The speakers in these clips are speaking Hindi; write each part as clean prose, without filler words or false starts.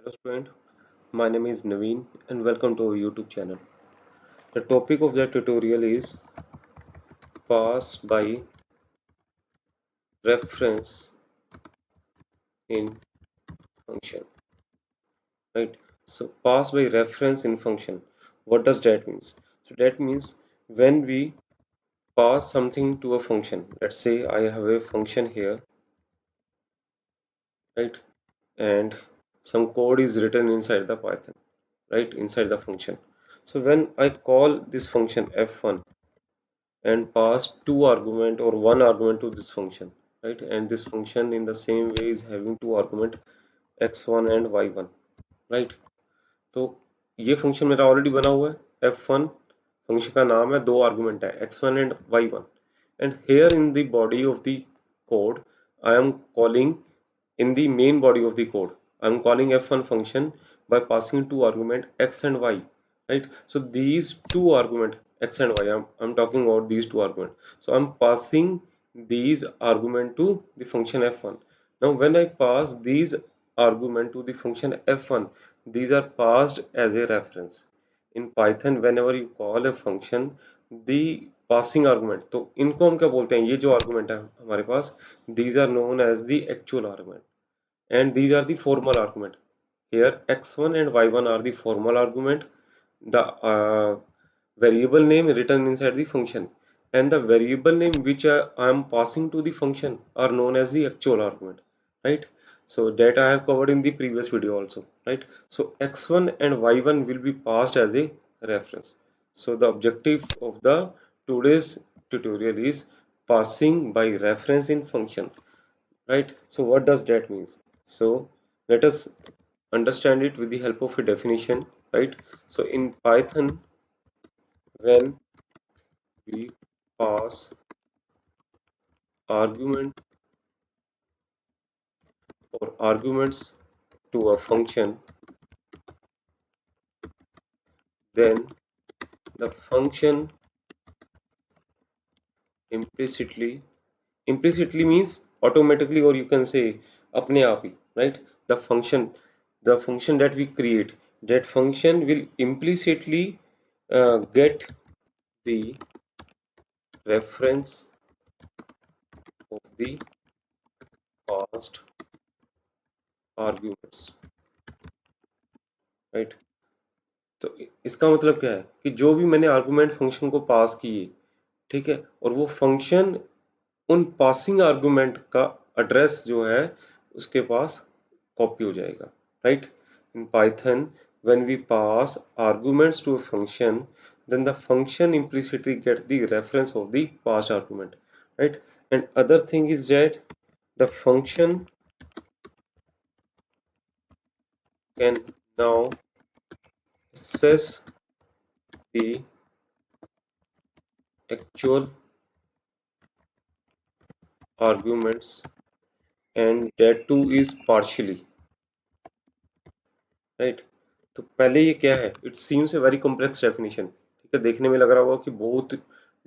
Hello student, my name is Naveen and welcome to our YouTube channel. The topic of the tutorial is pass by reference in function, right? So pass by reference in function. What does that mean? So that means when we pass something to a function, let's say I have a function here, right? And some code is written inside the Python, right? Inside the function. So when I call this function f1 and pass two argument or one argument to this function, right? And this function in the same way is having two argument x1 and y1, right? तो ये फंक्शन मेरा ऑलरेडी बना हुआ है f1 फंक्शन का नाम है दो आर्गुमेंट है x1 and y1 and here in the body of the code I am calling in the main body of the code I am calling f1 function by passing two argument x and y, right? So these two argument x and y, I'm talking about these two argument, so I'm passing these argument to the function f1. Now when I pass these argument to the function f1, these are passed as a reference. In Python whenever you call a function, the passing argument, तो इनको हम क्या बोलते हैं, ये जो argument है हमारे पास, these are known as the actual argument and these are the formal argument. Here x1 and y1 are the formal argument. The variable name written inside the function and the variable name which I am passing to the function are known as the actual argument, right? So that I have covered in the previous video also, right? So x1 and y1 will be passed as a reference. So the objective of the today's tutorial is passing by reference in function, right? So what does that means? So let us understand it with the help of a definition, right? So in Python, when we pass argument or arguments to a function, then the function implicitly means automatically, or you can say apne aap hi, right? The function that we create, that function will implicitly get the reference of the past arguments, right? तो इसका मतलब क्या है कि जो भी मैंने आर्गुमेंट फंक्शन को पास किए, ठीक है, और वो फंक्शन उन पासिंग आर्गुमेंट का एड्रेस जो है उसके पास कॉपी हो जाएगा, right? In Python when we pass arguments to a function, then the function implicitly gets the reference of the past argument, right? And other thing is that the function can now access the actual arguments and that too is partially, right? तो पहले ये क्या है, it seems a very complex definition, ठीक है, देखने में लग रहा होगा कि बहुत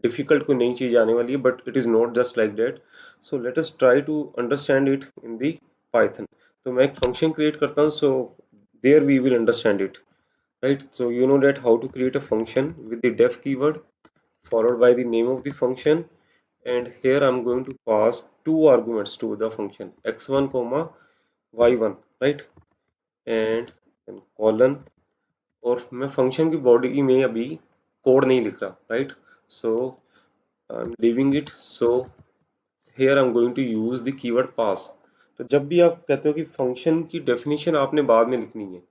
डिफिकल्ट कोई नई चीज आने वाली है, but it is not just like that. So let us try to understand it in the Python. तो मैं एक फंक्शन क्रिएट करता हूँ, so there we will understand it, right? So you know that how to create a function with the def keyword followed by the name of the function, and here I'm going to pass two arguments to the function x1 comma y1, right? And then colon, और मैं फंक्शन की बॉडी में अभी कोड नहीं लिख रहा, right? So I am leaving it. So here I am going to use the keyword pass. तो जब भी आप कहते हो कि फंक्शन की डेफिनेशन आपने बाद में लिखनी है,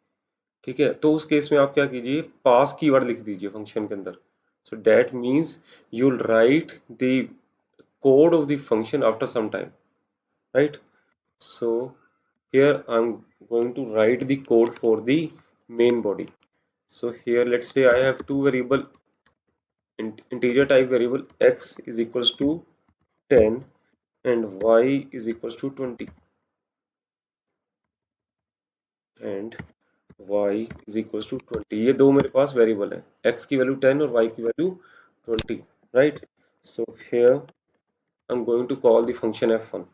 ठीक है, तो उस केस में आप क्या कीजिए, पास कीवर्ड लिख दीजिए फंक्शन के अंदर. So that means you will write the code of the function after some time, right? So here I'm going to write the code for the main body. So here let's say I have two variable, integer type variable x is equals to 10 and y is equals to 20, and y is equals to 20. ये दो मेरे पास वेरिएबल है, x की वैल्यू 10 और y की value 20, right? So here I'm going to call the function f1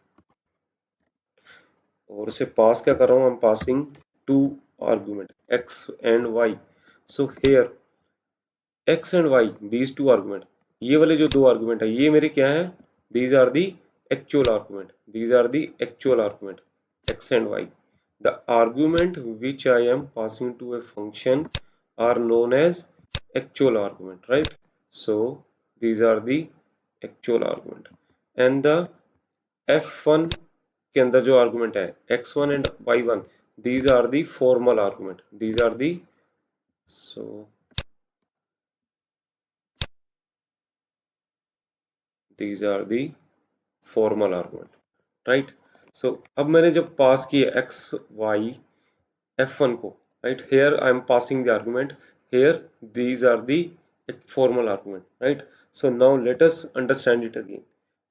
और उसे पास क्या कर रहा हूँ, I'm passing two argument x and y. So here x and y, these two argument, ये वाले जो दो argument है ये मेरे क्या है, these are the actual argument, these are the actual argument x and y. The argument which I am passing to a function are known as actual argument, right? So these are the actual argument and the f1 के अंदर जो argument है x1 and y1, these are the formal argument, these are the, so these are the formal argument, right? So अब मैंने जब पास किया x y f1 को, right, here I am passing the argument, here these are the formal argument, right? So now let us understand it again.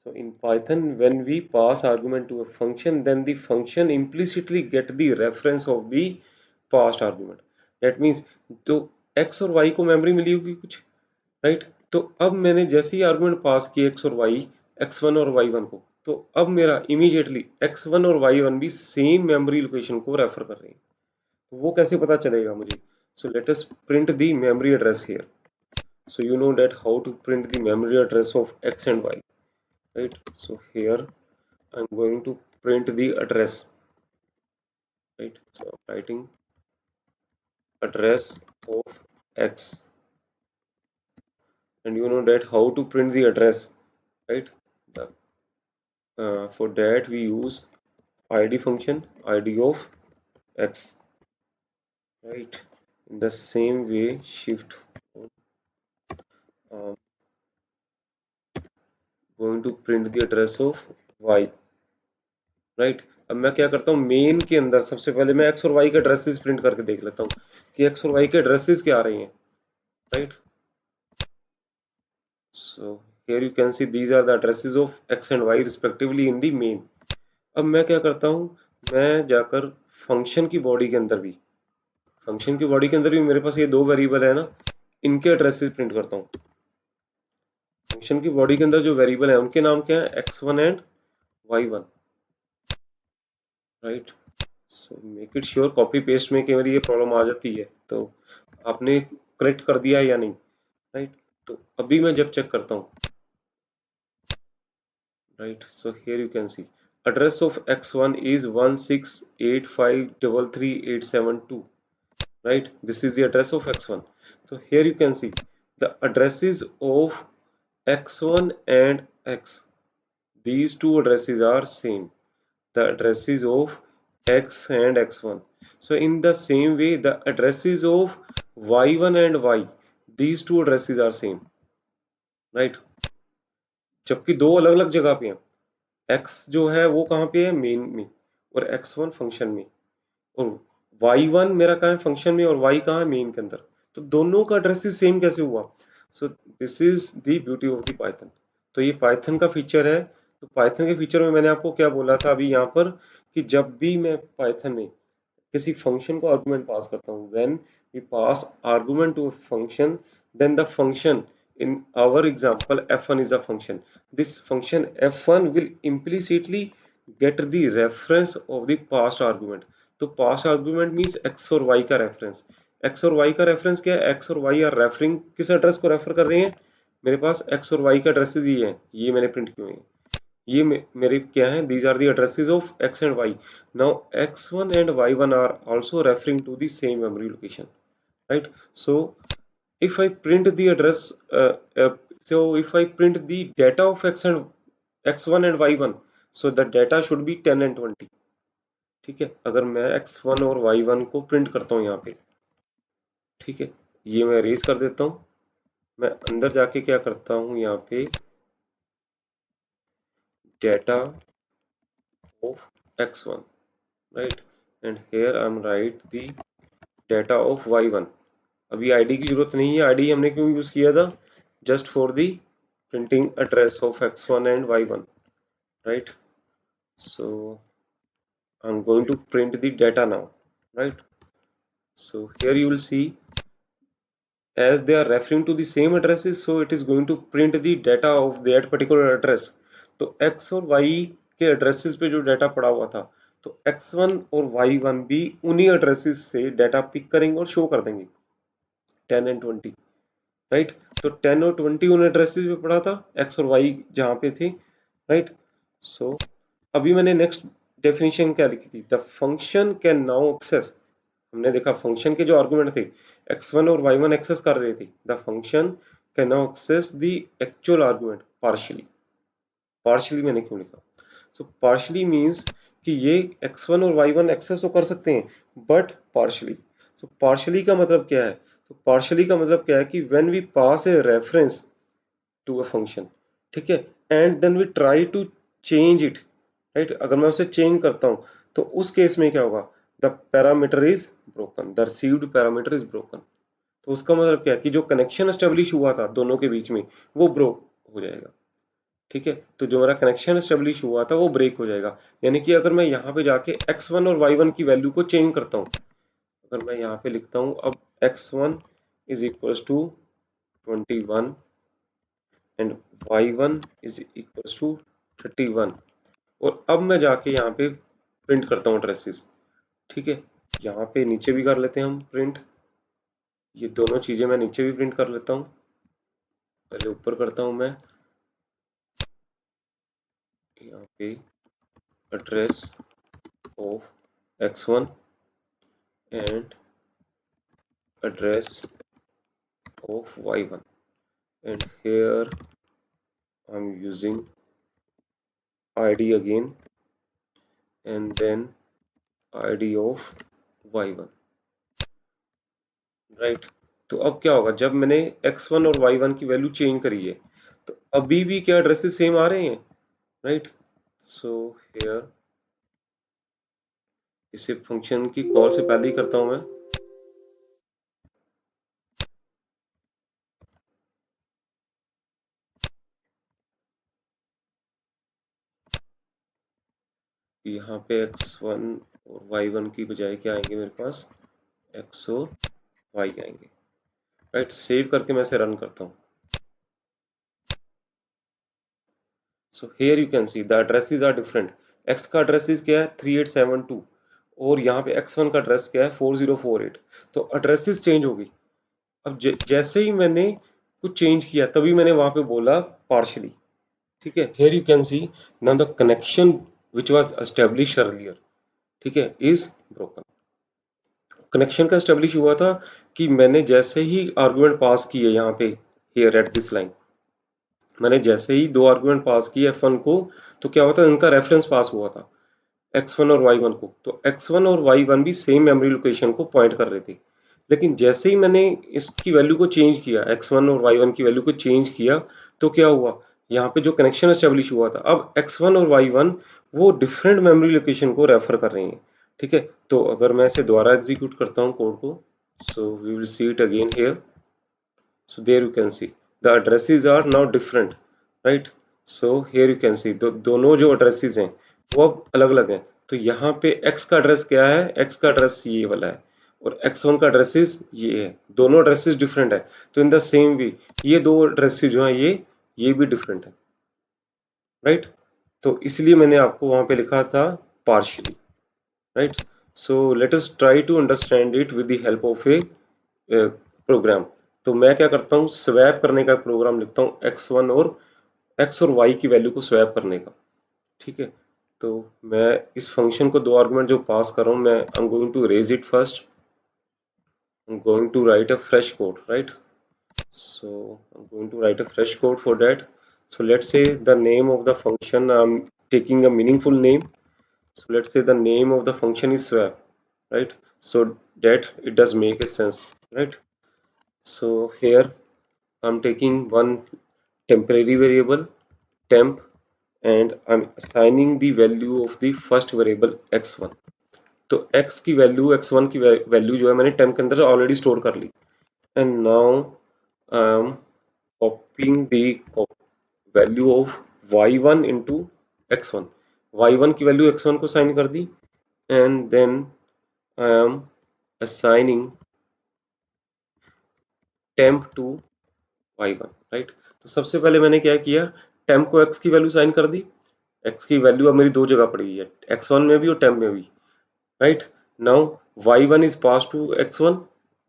So in Python, when we pass argument to a function, then the function implicitly get the reference of the passed argument. That means तो x और y को मेमोरी मिली होगी कुछ, राइट? तो अब मैंने जैसे ही आर्गुमेंट पास किए एक्स और वाई, x1 और y1 को, तो अब मेरा इमीडिएटली x1 और y1 भी सेम मेमोरी लोकेशन को रेफर कर रहे हैं. तो वो कैसे पता चलेगा मुझे? सो let us print the memory address here. So you know that how to print the memory address of x and y, right? So here I'm going to print the address, right? So I'm writing address of x, and you know that how to print the address, right? The, for that we use id function, id of x, right? In the same way, shift um, going to print the address of y, right? अब मैं क्या करता हूँ, मेन के अंदर सबसे पहले मैं एक्स और वाई के एड्रेसेस प्रिंट करके देख लेता हूँ कि एक्स और वाई के एड्रेसेस क्या आ रही हैं, right? So here you can see these are the addresses of x and y respectively in the main. अब मैं क्या करता हूँ, मैं जाकर फंक्शन की बॉडी के अंदर भी, फंक्शन की बॉडी के अंदर भी मेरे पास ये दो वेरिएबल है ना, इनके एड्रेसेस प्रिंट करता हूँ. फंक्शन की बॉडी के अंदर जो वेरिएबल है उनके नाम क्या है, x1 and y1, right? So make it sure copy paste में कई बार ये प्रॉब्लम आ जाती है, तो आपने करेक्ट कर दिया या नहीं, राइट? तो अभी मैं जब चेक करता हूँ, right, so here you can C address of x1 is 168533872, right? This is the address of x1. So here you can see the addresses of x1 and x, these two addresses are same, the addresses of x and x1. So in the same way the addresses of y1 and y, these two addresses are same, right? जबकि दो अलग अलग जगह पे हैं, x जो है वो कहाँ पे है, मेन में, और x1 फंक्शन में, और y1 मेरा कहाँ है, फंक्शन में, और y कहाँ है, मेन के अंदर. तो दोनों का एड्रेस सेम कैसे हुआ? So this is the beauty of the Python. तो ये पाइथन का फीचर है. तो पाइथन के फीचर में मैंने आपको क्या बोला था अभी यहाँ पर, कि जब भी मैं पाइथन में किसी फंक्शन को आर्गुमेंट पास करता हूँ, when we pass argument to function, then the function, in our example f1 is a function, this function f1 will implicitly get the reference of the past argument. तो past argument means x और y का रेफरेंस. x और y का रेफरेंस क्या है, x और y आर रेफरिंग किस एड्रेस को रेफर कर रहे हैं, मेरे पास x और y का एड्रेसेस ये हैं, ये मैंने प्रिंट किए हैं, ये मेरे क्या है, these are the addresses of x and y. Now x1 and y1 are also referring to the same memory location, right? So if I print the address, so if I print the data of x1 and y1, so the data should be 10 and 20. ठीक है, अगर मैं x1 और y1 को प्रिंट करता हूँ यहाँ पे, ठीक है, ये मैं erase कर देता हूँ, मैं अंदर जाके क्या करता हूँ यहाँ पे, data of x1, right, and here I'm write the data of y1. अभी आईडी की जरूरत नहीं है, आईडी हमने क्यों यूज किया था, just for the printing address of x1 and y1, right? So I'm going to print the data now, right? So here you will see as they are referring to the same addresses, so it is going to print the data of that particular address. तो x और y के एड्रेसेस पे जो डाटा पड़ा हुआ था, तो x1 और y1 भी उन्हीं एड्रेसेस से डाटा पिक करेंगे और शो कर देंगे 10 एंड 20, राइट। तो 10 और 20 उन एड्रेसेस पे पड़ा था, x और y जहाँ पे थे, राइट। सो अभी मैंने नेक्स्ट डेफिनेशन क्या लिखी थी, the function can now access, हमने देखा फंक्शन के जो आर्गुमेंट थे x1 और y1 एक्सेस कर रहे थे, the function can now access the actual argument partially. Partially मैंने क्यों लिखा, सो पार्शियली मीन्स कि ये x1 और y1 एक्सेस तो कर सकते हैं बट पार्शियली। सो पार्शियली का मतलब क्या है, तो पार्शियली का मतलब क्या है कि when we pass a reference to a function, ठीक है, and then we try to change it, right, अगर मैं उसे चेंज करता हूं तो उस केस में क्या होगा, the parameter is broken, the received parameter is broken. तो उसका मतलब क्या है कि जो कनेक्शन एस्टेब्लिश हुआ था दोनों के बीच में वो ब्रोक हो जाएगा, ठीक है। तो जो मेरा कनेक्शन एस्टेब्लिश हुआ था वो ब्रेक हो जाएगा। यानी कि अगर मैं यहाँ पे जाके x1 और y1 की वैल्यू को चेंज करता हूँ, अगर मैं यहाँ पे लिखता हूँ अब x1 is equals to 21 and y1 is equals to 31, और अब मैं जाके यहाँ पे प्रिंट करता हूँ एड्रेसेस, ठीक है। यहाँ पे नीचे भी कर लेते हैं हम प्रिंट, ये दोनों चीजें मैं नीचे भी प्रिंट कर लेता हूँ। पहले ऊपर करता हूँ मैं, यहाँ पे address of x1 and address of y1, and here I'm using id again and then id of y1, right. तो अब क्या होगा, जब मैंने x1 और y1 की वैल्यू चेंज करी है तो अभी भी क्या एड्रेसेस सेम आ रहे हैं, राइट। सो हियर इसे फंक्शन की कॉल से पहले ही करता हूं मैं, यहाँ पे x1 और y1 की बजाय क्या आएंगे मेरे पास, x और y आएंगे, राइट। सेव करके मैं इसे रन करता हूँ। So here you can see the addresses are different. X का एड्रेस क्या है 3872 और यहाँ पे x1 का एड्रेस क्या है 4048। तो एड्रेसेस चेंज हो गई। अब जैसे ही मैंने कुछ चेंज किया तभी मैंने वहां पे बोला पार्शली, ठीक है। Here you can see now the connection which was established earlier, ठीक है, is broken। कनेक्शन का एस्टेब्लिश हुआ था कि मैंने जैसे ही आर्गुमेंट पास किए यहाँ पे, here at this line, मैंने जैसे ही दो आर्गुमेंट पास किए f1 को, तो क्या होता है इनका रेफरेंस पास हुआ था x1 और y1 को, तो x1 और y1 भी सेम मेमोरी लोकेशन को पॉइंट कर रहे थे। लेकिन जैसे ही मैंने इसकी वैल्यू को चेंज किया, x1 और y1 की वैल्यू को चेंज किया, तो क्या हुआ, यहाँ पे जो कनेक्शन एस्टेब्लिश हुआ था अब x1 और y1 वो डिफरेंट मेमोरी लोकेशन को रेफर कर रहे हैं, ठीक है। तो अगर मैं इसे दोबारा एग्जीक्यूट करता हूँ कोड को, so we will see it again here. So there you can see the addresses are now different, right? So here you can see दोनों जो addresses हैं वो अब अलग अलग हैं। तो यहाँ पे x का एड्रेस क्या है, x का एड्रेस ये वाला है और x1 का एड्रेसेस ये है, दोनों एड्रेसेस डिफरेंट है। तो इन द सेम वे ये दो एड्रेसेस जो हैं ये भी डिफरेंट है, राइट। तो इसलिए मैंने आपको वहां पे लिखा था partially, right. So let us try to understand it with the help of a program. तो मैं क्या करता हूँ, स्वैप करने का प्रोग्राम लिखता हूँ x1 और x और y की वैल्यू को स्वैप करने का, ठीक है। तो मैं इस फंक्शन को दो आर्गुमेंट जो पास कर रहा हूँ, मैं I am going to raise it first, I am going to write a fresh code, right. So I'm going to write a fresh code for that. So let's say the name of the function, I'm taking a meaningful name. So let's say the name of the function is swap, right? So that it does make a sense, right? So here I'm taking one temporary variable temp and I'm assigning the value of the first variable x1। तो x की वैल्यू x1 की वैल्यू जो है मैंने temp के अंदर ऑलरेडी स्टोर कर ली, and now I'm copying the value of y1 into x1। y1 की वैल्यू x1 को साइन कर दी and then I am assigning temp to y1, right. तो सबसे पहले मैंने क्या किया, temp को x की वैल्यू साइन कर दी x की वैल्यू अब मेरी दो जगह पड़ी है, x1 में भी और टेम्प में भी, right. Now y1 is pass to x1,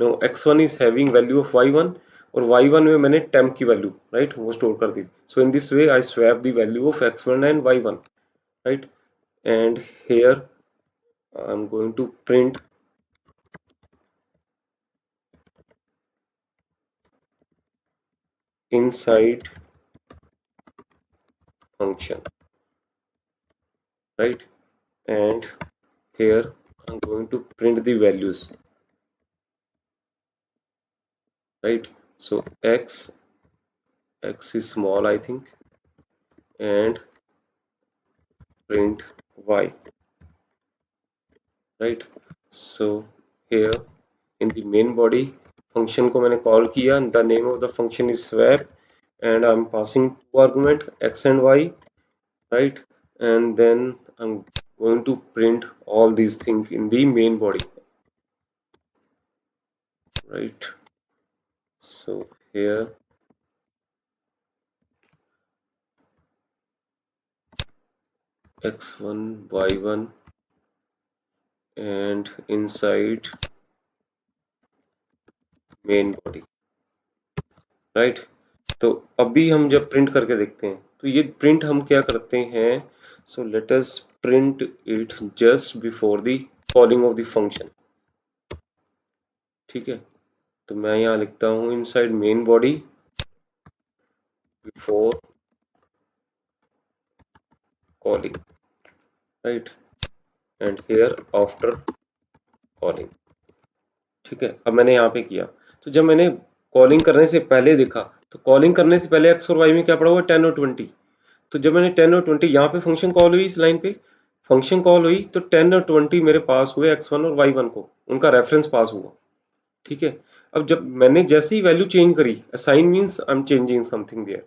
no x1 is having value of y1 और y1 में मैंने टेम्प की वैल्यू, राइट, वो स्टोर कर दी। So in this way I swap the value of x1 and y1, right. And here I'm going to print inside function, right, and here I'm going to print the values, right. So x is small, I think, and print y, right. So here in the main body function को मैंने कॉल किया, the name of the function is swap and I'm passing two argument x and y, right, and then I'm going to print all these things in the main body, right. So here x1 y1 and inside main body, right. तो अभी हम जब प्रिंट करके देखते हैं तो ये प्रिंट हम क्या करते हैं, सो let us print it just before the calling of the function, ठीक है। तो मैं यहाँ लिखता हूँ inside main body before calling, right, and here after calling, ठीक है। अब मैंने यहाँ पे किया, तो जब मैंने कॉलिंग करने से पहले देखा तो कॉलिंग करने से पहले एक्स और वाई में क्या पड़ा हुआ, 10 और 20। तो जब मैंने 10 और 20 यहाँ पे फंक्शन कॉल हुई, इस लाइन पे फंक्शन कॉल हुई तो 10 और 20 मेरे पास हुए x1 और y1 को, उनका रेफरेंस पास हुआ, ठीक है। अब जब मैंने जैसे ही वैल्यू चेंज करी, assign means I am changing something there,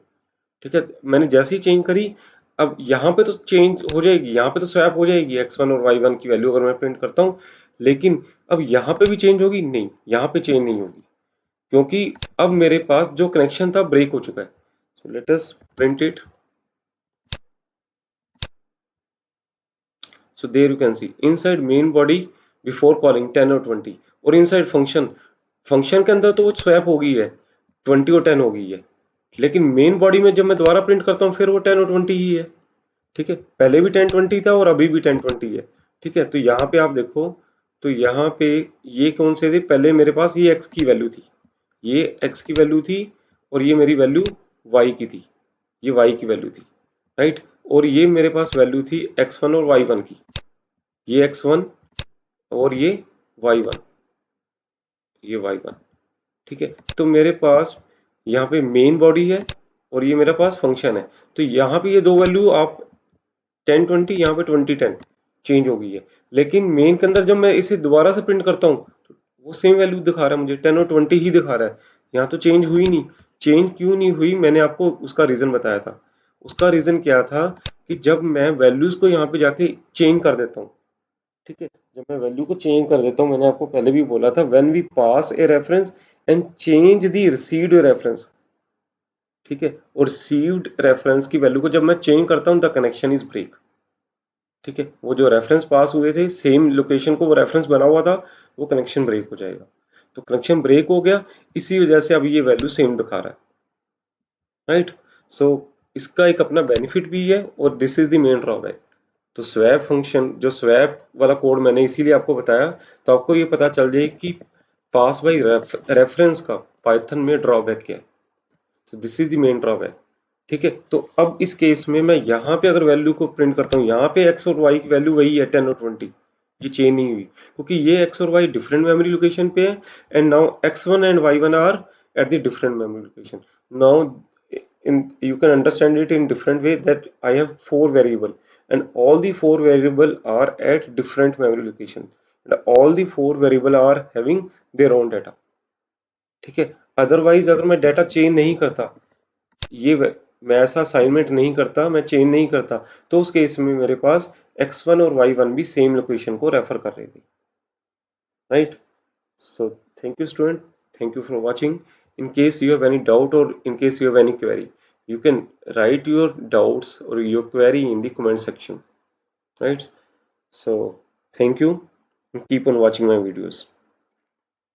ठीक है, मैंने जैसे ही चेंज करी, अब यहाँ पे तो चेंज हो जाएगी, यहाँ पे तो स्वैप हो जाएगी x1 और y1 की वैल्यू अगर मैं प्रिंट करता हूँ, लेकिन अब यहाँ पे भी चेंज होगी नहीं, यहाँ पे चेंज नहीं होगी, क्योंकि अब मेरे पास जो कनेक्शन था ब्रेक हो चुका है। सो let us print it. So there you can see inside main body before calling 10 और 20 और inside function, फंक्शन के अंदर तो वो स्वैप हो गई है, 20 और 10 हो गई है, लेकिन मेन बॉडी में जब मैं दोबारा प्रिंट करता हूँ फिर वो 10 और 20 ही है, ठीक है। पहले भी 10 20 था और अभी भी 10 20 है, ठीक है। तो यहाँ पे आप देखो, तो यहाँ पे ये कौन से थे, पहले मेरे पास ये x की वैल्यू थी, ये x की वैल्यू थी और ये मेरी वैल्यू y की थी, ये y की वैल्यू थी, राइट। और ये मेरे पास वैल्यू थी x1 और y1 की, ये x1 और ये y1, ये y1, ठीक है। तो मेरे पास यहाँ पे मेन बॉडी है और ये मेरे पास फंक्शन है, तो यहाँ पे ये दो वैल्यू आप 10 20, यहाँ पे 20 10 चेंज हो गई है, लेकिन मेन के अंदर जब मैं इसे दोबारा से प्रिंट करता हूँ तो वो सेम वैल्यू दिखा रहा है मुझे, 10 और 20 ही दिखा रहा है, यहाँ तो चेंज हुई नहीं। चेंज क्यों नहीं हुई, मैंने आपको उसका रीजन बताया था। उसका रीजन क्या था कि जब मैं वैल्यूज को यहाँ पे जाके चेंज कर देता हूँ, ठीक है, जब मैं वैल्यू को चेंज कर देता हूँ, मैंने आपको पहले भी बोला था, when we pass a reference and change the received reference, ठीक है, और रिसीव्ड रेफरेंस की वैल्यू को जब मैं चेंज करता हूँ द कनेक्शन इज ब्रेक, ठीक है। वो जो रेफरेंस पास हुए थे सेम लोकेशन को वो रेफरेंस बना हुआ था, वो कनेक्शन ब्रेक हो जाएगा। तो कनेक्शन ब्रेक हो गया, इसी वजह से अभी ये वैल्यू सेम दिखा रहा है, राइट। सो इसका एक अपना बेनिफिट भी है और this is the main drawback. तो स्वैप फंक्शन, जो स्वैप वाला कोड मैंने इसीलिए आपको बताया, तो आपको ये पता चल जाए कि पास बाय रेफरेंस का पाइथन में ड्रॉबैक क्या है। तो this is the main drawback, ठीक है। तो अब इस केस में मैं यहाँ पे अगर वैल्यू को प्रिंट करता हूँ, यहाँ पे एक्स और वाई की वैल्यू वही है 10 और 20, ये चेंज नहीं हुई, क्योंकि ये एक्स और वाई डिफरेंट मेमोरी लोकेशन पे है, and now x1 and y1 are at the different memory location. Now in you can understand it in different way that I have four variable and all the four variable are at different memory location and all the four variable are having their own data, ठीक है। अदरवाइज अगर मैं डाटा चेंज नहीं करता, ये मैं ऐसा असाइनमेंट नहीं करता, मैं चेंज नहीं करता, तो उस केस में मेरे पास x1 और y1 भी सेम लोकेशन को रेफर कर रहे थे, right. So thank you student, thank you for watching. In case you have any doubt or in case you have any query, You can write your doubts or your query in the comment section, right? So thank you and keep on watching my videos.